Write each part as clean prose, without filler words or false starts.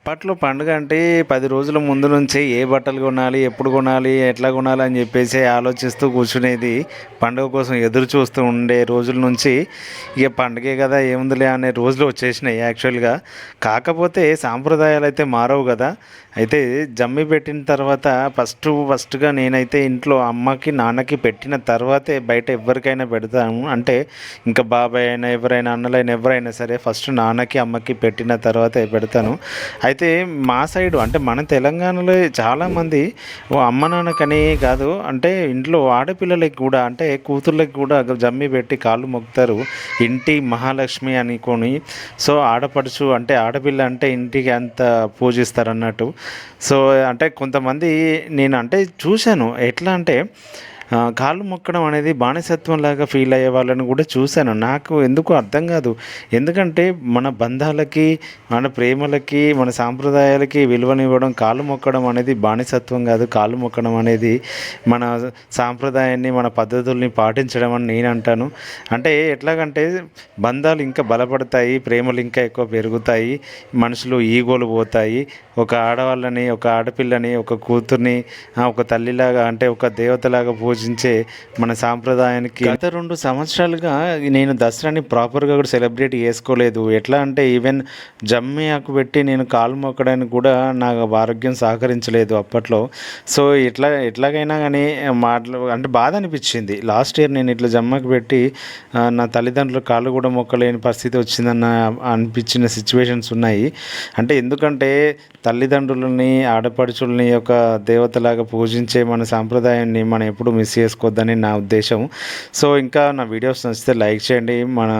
అప్పట్లో పండుగ అంటే 10 రోజుల ముందు నుంచే ఏ బట్టలు కొనాలి, ఎప్పుడు కొనాలి, ఎట్లా కొనాలి అని చెప్పేసి ఆలోచిస్తూ కూర్చునేది. పండుగ కోసం ఎదురు చూస్తూ ఉండే రోజుల నుంచి ఇక పండుగే కదా ఏముందిలే అనే రోజులు వచ్చేసినాయి యాక్చువల్‌గా. కాకపోతే సాంప్రదాయాలైతే మారవు గదా! అయితే జమ్మి పెట్టిన తర్వాత ఫస్ట్‌గా నేనైతే ఇంట్లో అమ్మకి, నాన్నకి పెట్టిన తర్వాతే బయట ఎవ్వరికైనా పెడతాము. అంటే ఇంకా బాబాయ్ అయినా, ఎవరైనా అన్నలైనా ఎవరైనా సరే ఫస్ట్ నాన్నకి, అమ్మకి పెట్టిన తర్వాతే పెడతాను. అయితే మా సైడు అంటే మన తెలంగాణలో చాలామంది ఓ అమ్మ నాన్నకని కాదు అంటే ఇంట్లో ఆడపిల్లలకి కూడా అంటే కూతుర్లకి కూడా జమ్మి పెట్టి కాళ్ళు మొక్కుతారు. ఇంటి మహాలక్ష్మి అనుకోని. సో ఆడపడుచు అంటే ఆడపిల్ల అంటే ఇంటికి అంత పూజిస్తారన్నట్టు. సో అంటే కొంతమంది నేను అంటే చూశాను. ఎట్లా అంటే కాళ్ళు మొక్కడం అనేది బానిసత్వంలాగా ఫీల్ అయ్యే వాళ్ళని కూడా చూశాను. నాకు ఎందుకో అర్థం కాదు. ఎందుకంటే మన బంధాలకి, మన ప్రేమలకి, మన సాంప్రదాయాలకి విలువనివ్వడం, కాళ్ళు మొక్కడం అనేది బానిసత్వం కాదు. కాళ్ళు మొక్కడం అనేది మన సాంప్రదాయాన్ని, మన పద్ధతుల్ని పాటించడం అని నేను అంటాను. అంటే ఎట్లాగంటే బంధాలు ఇంకా బలపడతాయి, ప్రేమలు ఇంకా ఎక్కువ పెరుగుతాయి, మనుషులు ఈగోలు పోతాయి. ఒక ఆడవాళ్ళని, ఒక ఆడపిల్లని, ఒక కూతుర్ని ఒక తల్లిలాగా అంటే ఒక దేవతలాగా పూజించే మన సాంప్రదాయానికి గత 2 సంవత్సరాలుగా నేను దసరాని ప్రాపర్‌గా కూడా సెలబ్రేట్ చేసుకోలేదు. ఎట్లా అంటే ఈవెన్ జమ్మి ఆకు పెట్టి నేను కాలు మొక్కడానికి కూడా నాకు ఆరోగ్యం సహకరించలేదు అప్పట్లో. సో, ఎట్లాగైనా గానీ అంటే బాధ అనిపిచ్చింది. లాస్ట్ ఇయర్ నేను ఇట్లా జమ్మాకు పెట్టి నా తల్లిదండ్రుల కాళ్ళు కూడా మొక్కలేని పరిస్థితి వచ్చిందన్న అనిపించిన సిట్యుయేషన్స్ ఉన్నాయి. అంటే ఎందుకంటే తల్లిదండ్రులని, ఆడపడుచుల్ని ఒక దేవతలాగా పూజించే మన సాంప్రదాయాన్ని మనం ఎప్పుడు మిస్ చేసుకోవద్దని నా ఉద్దేశం. సో, ఇంకా నా వీడియోస్ నచ్చితే లైక్ చేయండి. మన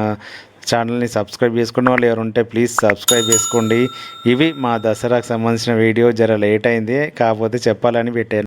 ఛానల్‌ని సబ్స్క్రైబ్ చేసుకున్న వాళ్ళు ఎవరుంటే ప్లీజ్ సబ్స్క్రైబ్ చేసుకోండి. ఇవి మా దసరాకు సంబంధించిన వీడియో లేట్ అయింది. కాకపోతే చెప్పాలని పెట్టాను.